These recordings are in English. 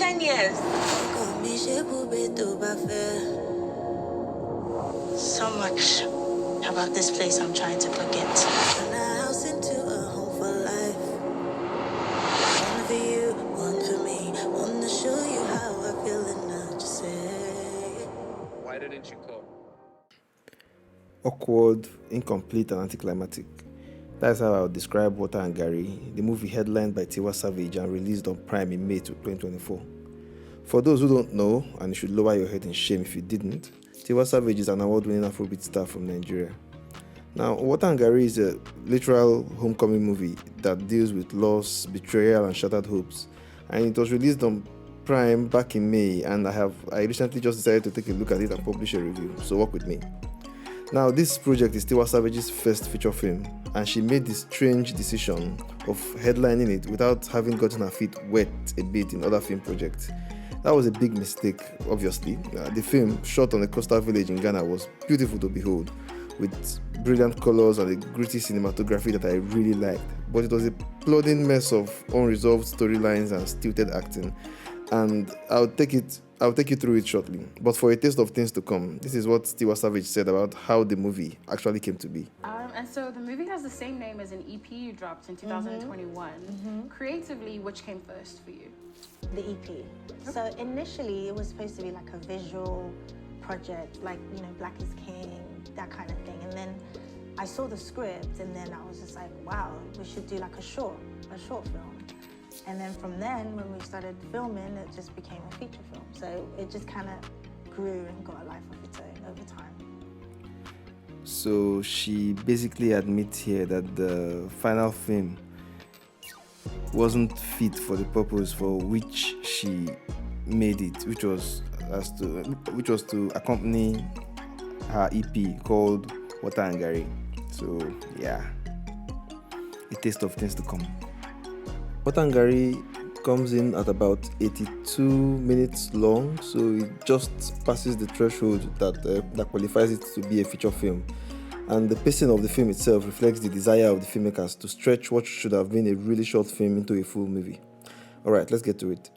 10 years. So much about this place I'm trying to forget. Why didn't you come? Awkward, incomplete, and anticlimactic. That's how I would describe Water and Garri, the movie headlined by Tiwa Savage and released on Prime in May 2024. For those who don't know, and you should lower your head in shame if you didn't, Tiwa Savage is an award-winning Afrobeat star from Nigeria. Now, Water and Garri is a literal homecoming movie that deals with loss, betrayal, and shattered hopes. And it was released on Prime back in May, and I recently just decided to take a look at it and publish a review, so work with me. Now, this project is Tiwa Savage's first feature film, and she made the strange decision of headlining it without having gotten her feet wet a bit in other film projects. That was a big mistake, obviously. The film, shot on a coastal village in Ghana, was beautiful to behold, with brilliant colors and a gritty cinematography that I really liked. But it was a plodding mess of unresolved storylines and stilted acting, and I'll take you through it shortly. But for a taste of things to come, this is what Tiwa Savage said about how the movie actually came to be. And so the movie has the same name as an EP you dropped in 2021. Creatively, which came first for you? The EP. Okay. So initially, it was supposed to be like a visual project, like, Black is King, that kind of thing. And then I saw the script, and then I was just like, wow, we should do like a short film. And then from then, when we started filming, it just became a feature film. So it just kind of grew and got a life of its own over time. So she basically admits here that the final film wasn't fit for the purpose for which she made it, which was to accompany her EP called Water and Garri. So yeah, a taste of things to come. Water and Garri comes in at about 82 minutes long, so it just passes the threshold that qualifies it to be a feature film. And the pacing of the film itself reflects the desire of the filmmakers to stretch what should have been a really short film into a full movie. Alright, let's get to it.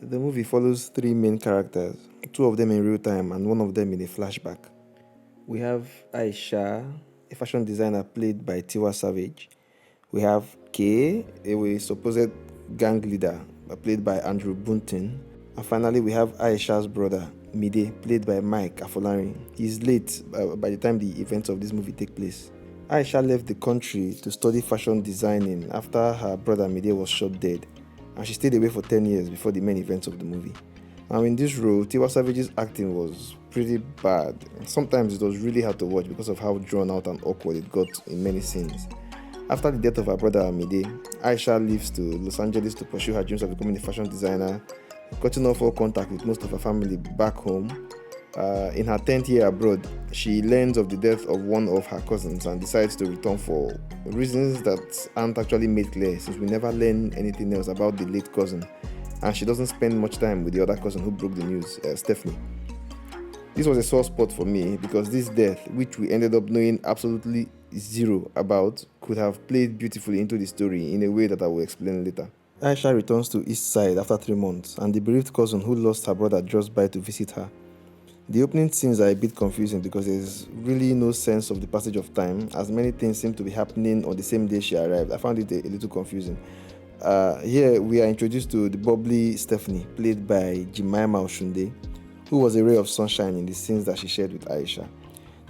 The movie follows three main characters, two of them in real time and one of them in a flashback. We have Aisha, a fashion designer played by Tiwa Savage. We have K, a supposed gang leader played by Andrew Bunting. And finally, we have Aisha's brother, Mide, played by Mike Afolari. He's late by the time the events of this movie take place. Aisha left the country to study fashion designing after her brother Mide was shot dead, and she stayed away for 10 years before the main events of the movie. Now, in this role, Tiwa Savage's acting was pretty bad. Sometimes it was really hard to watch because of how drawn out and awkward it got in many scenes. After the death of her brother Amide, Aisha leaves to Los Angeles to pursue her dreams of becoming a fashion designer, cutting off all contact with most of her family back home. In her 10th year abroad, she learns of the death of one of her cousins and decides to return for reasons that aren't actually made clear, since we never learn anything else about the late cousin, and she doesn't spend much time with the other cousin who broke the news, Stephanie. This was a sore spot for me because this death, which we ended up knowing absolutely zero about, could have played beautifully into the story in a way that I will explain later. Aisha returns to East Side after 3 months, and the bereaved cousin who lost her brother drops by to visit her. The opening scenes are a bit confusing because there's really no sense of the passage of time, as many things seem to be happening on the same day she arrived. I found it a little confusing. Here we are introduced to the bubbly Stephanie, played by Jemima Oshunde, who was a ray of sunshine in the scenes that she shared with Aisha.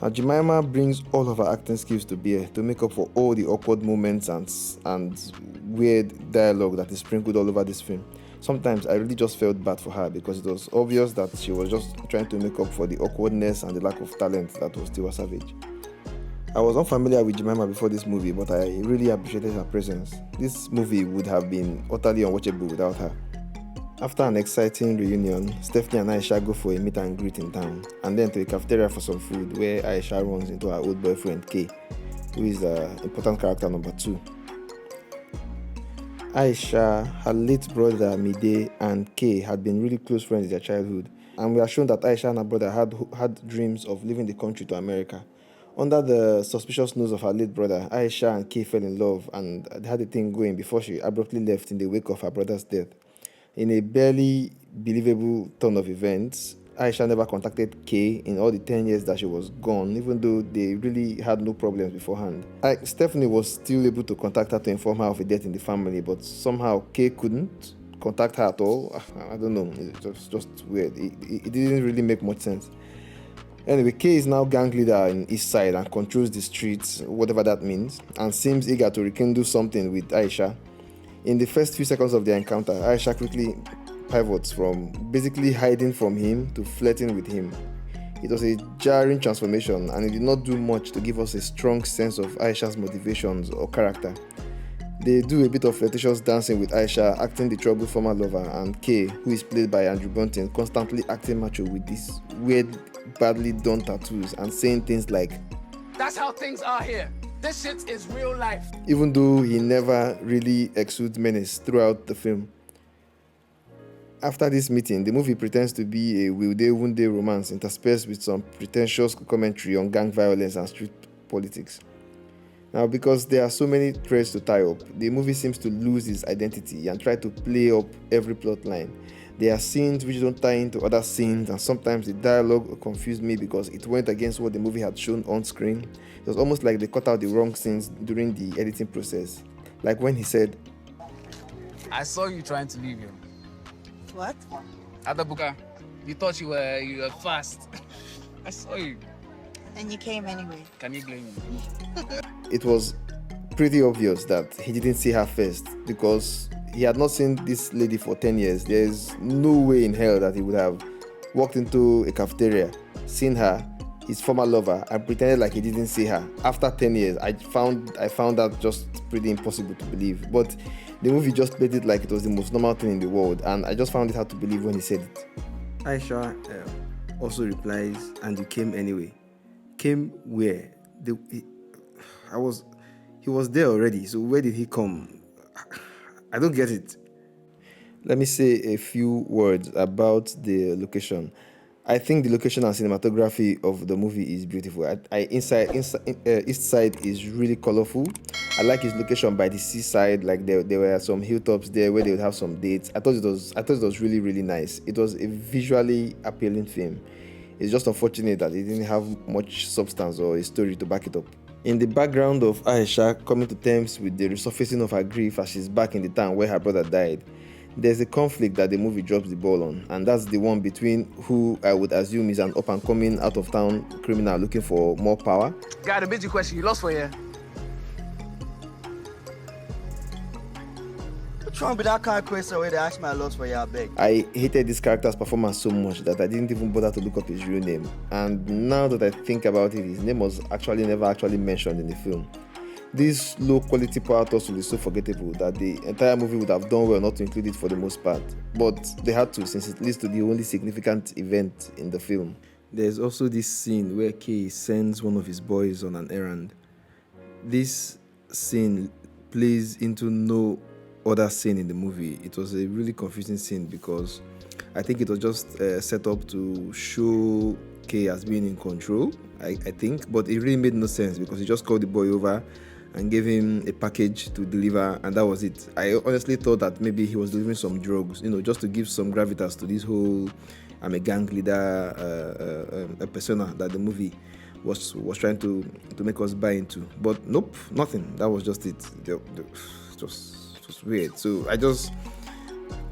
Now, Jemima brings all of her acting skills to bear to make up for all the awkward moments and weird dialogue that is sprinkled all over this film. Sometimes I really just felt bad for her because it was obvious that she was just trying to make up for the awkwardness and the lack of talent that was Tiwa Savage. I was unfamiliar with Jemima before this movie, but I really appreciated her presence. This movie would have been utterly unwatchable without her. After an exciting reunion, Stephanie and Aisha go for a meet and greet in town, and then to a cafeteria for some food where Aisha runs into her old boyfriend K, who is important character number 2. Aisha, her late brother Mide, and K had been really close friends in their childhood, and we are shown that Aisha and her brother had dreams of leaving the country to America. Under the suspicious nose of her late brother, Aisha and K fell in love and had a thing going before she abruptly left in the wake of her brother's death. In a barely believable turn of events, Aisha never contacted Kay in all the 10 years that she was gone, even though they really had no problems beforehand. Stephanie was still able to contact her to inform her of a death in the family, but somehow Kay couldn't contact her at all. I don't know, it was just weird. It didn't really make much sense. Anyway, Kay is now gang leader in East Side and controls the streets, whatever that means, and seems eager to rekindle something with Aisha. In the first few seconds of their encounter, Aisha quickly pivots from basically hiding from him to flirting with him. It was a jarring transformation, and it did not do much to give us a strong sense of Aisha's motivations or character. They do a bit of flirtatious dancing with Aisha, acting the troubled former lover, and Kay, who is played by Andrew Bunting, constantly acting macho with these weird, badly done tattoos and saying things like, "That's how things are here. This shit is real life." Even though he never really exudes menace throughout the film. After this meeting, the movie pretends to be a will they won't they romance interspersed with some pretentious commentary on gang violence and street politics. Now, because there are so many threads to tie up, the movie seems to lose its identity and try to play up every plot line. There are scenes which don't tie into other scenes, and sometimes the dialogue confused me because it went against what the movie had shown on screen. It was almost like they cut out the wrong scenes during the editing process. Like when he said, I saw you trying to leave him. What? Adabuka, you thought you were fast. I saw you. And you came anyway. Can you blame me? it was pretty obvious that he didn't see her first because he had not seen this lady for 10 years. There's no way in hell that he would have walked into a cafeteria, seen her, his former lover, and pretended like he didn't see her. After 10 years, I found that just pretty impossible to believe. But the movie just played it like it was the most normal thing in the world, and I just found it hard to believe when he said it. Aisha also replies, "And you came anyway." Came where? He was there already, so where did he come? I don't get it. Let me say a few words about the location. I think the location and cinematography of the movie is beautiful. East Side is really colorful. I like his location by the seaside. Like there were some hilltops there where they would have some dates. I thought it was really, really nice. It was a visually appealing film. It's just unfortunate that it didn't have much substance or a story to back it up. In the background of Aisha coming to terms with the resurfacing of her grief as she's back in the town where her brother died, there's a conflict that the movie drops the ball on, and that's the one between who I would assume is an up-and-coming, out-of-town criminal looking for more power. Got a busy question. You lost for you. What's wrong with that kind of question where they ask my loss for your beg? I hated this character's performance so much that I didn't even bother to look up his real name. And now that I think about it, his name was never actually mentioned in the film. This low-quality power tussle is so forgettable that the entire movie would have done well not to include it for the most part. But they had to, since it leads to the only significant event in the film. There's also this scene where Kay sends one of his boys on an errand. This scene plays into no other scene in the movie. It was a really confusing scene because I think it was just set up to show Kay as being in control, I think, but it really made no sense because he just called the boy over and gave him a package to deliver, and that was it. I honestly thought that maybe he was delivering some drugs, just to give some gravitas to this whole I'm a gang leader a persona that the movie was trying to make us buy into. But nope, nothing. That was just it. It was weird. So I just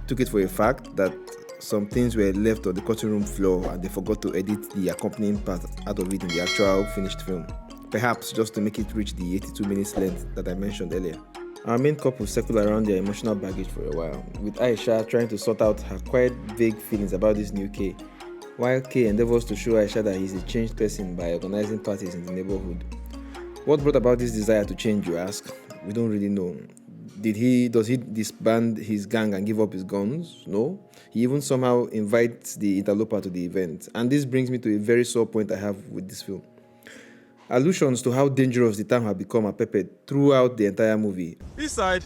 took it for a fact that some things were left on the cutting room floor and they forgot to edit the accompanying part out of it in the actual finished film. Perhaps just to make it reach the 82 minutes length that I mentioned earlier. Our main couple circle around their emotional baggage for a while, with Aisha trying to sort out her quite vague feelings about this new Kay, while Kay endeavors to show Aisha that he's a changed person by organizing parties in the neighborhood. What brought about this desire to change, you ask? We don't really know. Does he disband his gang and give up his guns? No. He even somehow invites the interloper to the event. And this brings me to a very sore point I have with this film. Allusions to how dangerous the town had become are peppered throughout the entire movie. East side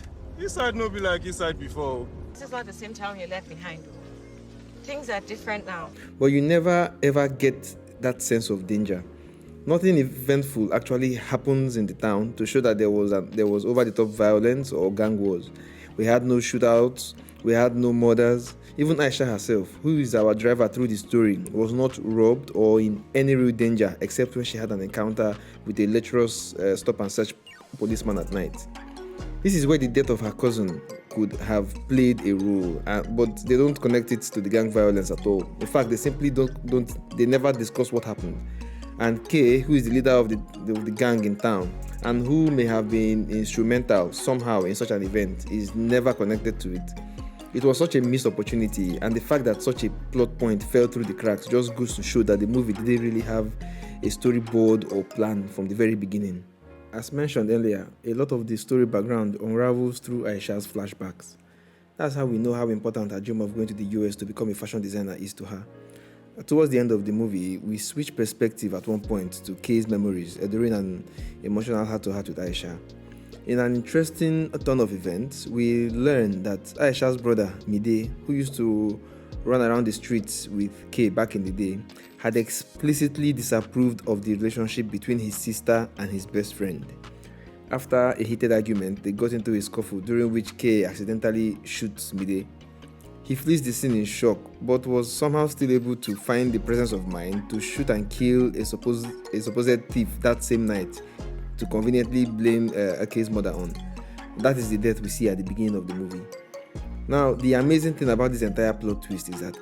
no be like East side before. This is not the same town you left behind. Things are different now. But you never ever get that sense of danger. Nothing eventful actually happens in the town to show that there was over-the-top violence or gang wars. We had no shootouts. We had no murders. Even Aisha herself, who is our driver through the story, was not robbed or in any real danger except when she had an encounter with a lecherous stop and search policeman at night. This is where the death of her cousin could have played a role, but they don't connect it to the gang violence at all. In fact, they simply they never discuss what happened. And Kay, who is the leader of the gang in town, and who may have been instrumental somehow in such an event, is never connected to it. It was such a missed opportunity, and the fact that such a plot point fell through the cracks just goes to show that the movie didn't really have a storyboard or plan from the very beginning. As mentioned earlier, a lot of the story background unravels through Aisha's flashbacks. That's how we know how important her dream of going to the US to become a fashion designer is to her. Towards the end of the movie, we switch perspective at one point to Kay's memories during an emotional heart-to-heart with Aisha. In an interesting turn of events, we learn that Aisha's brother, Mide, who used to run around the streets with Kay back in the day, had explicitly disapproved of the relationship between his sister and his best friend. After a heated argument, they got into a scuffle during which Kay accidentally shoots Mide. He flees the scene in shock, but was somehow still able to find the presence of mind to shoot and kill a supposed thief that same night, to conveniently blame Kay's mother on. That is the death we see at the beginning of the movie. Now, the amazing thing about this entire plot twist is that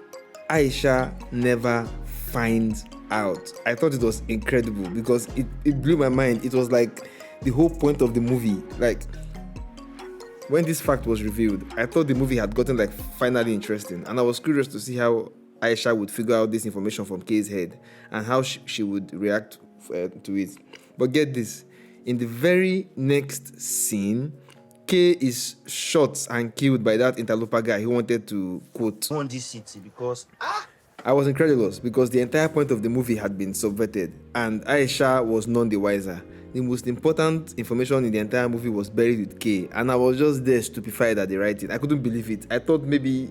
Aisha never finds out. I thought it was incredible because it blew my mind. It was like the whole point of the movie. Like, when this fact was revealed, I thought the movie had gotten like finally interesting, and I was curious to see how Aisha would figure out this information from Kay's head and how she would react to it. But get this, in the very next scene, Kay is shot and killed by that interloper guy who wanted to quote. I want this city because I was incredulous because the entire point of the movie had been subverted, and Aisha was none the wiser. The most important information in the entire movie was buried with Kay, and I was just there stupefied at the writing. I couldn't believe it. I thought maybe,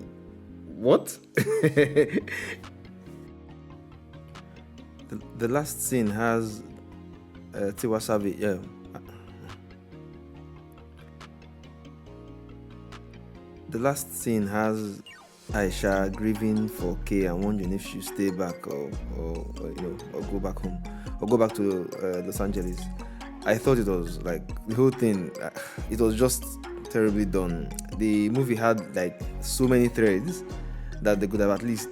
what? the last scene has Tiwa Savage. Yeah. The last scene has Aisha grieving for Kay and wondering if she'll stay back or go back home or go back to Los Angeles. I thought it was like the whole thing. It was just terribly done. The movie had like so many threads that they could have at least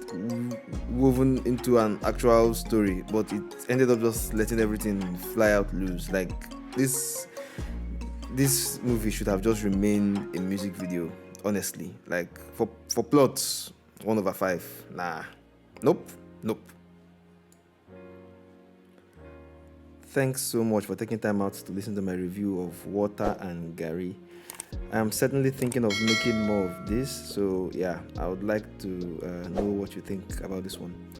woven into an actual story, but it ended up just letting everything fly out loose. Like this movie should have just remained a music video. Honestly, like for plots, 1/5. Nah, nope. Thanks so much for taking time out to listen to my review of Water and Garri. I'm certainly thinking of making more of this, so yeah, I would like to know what you think about this one.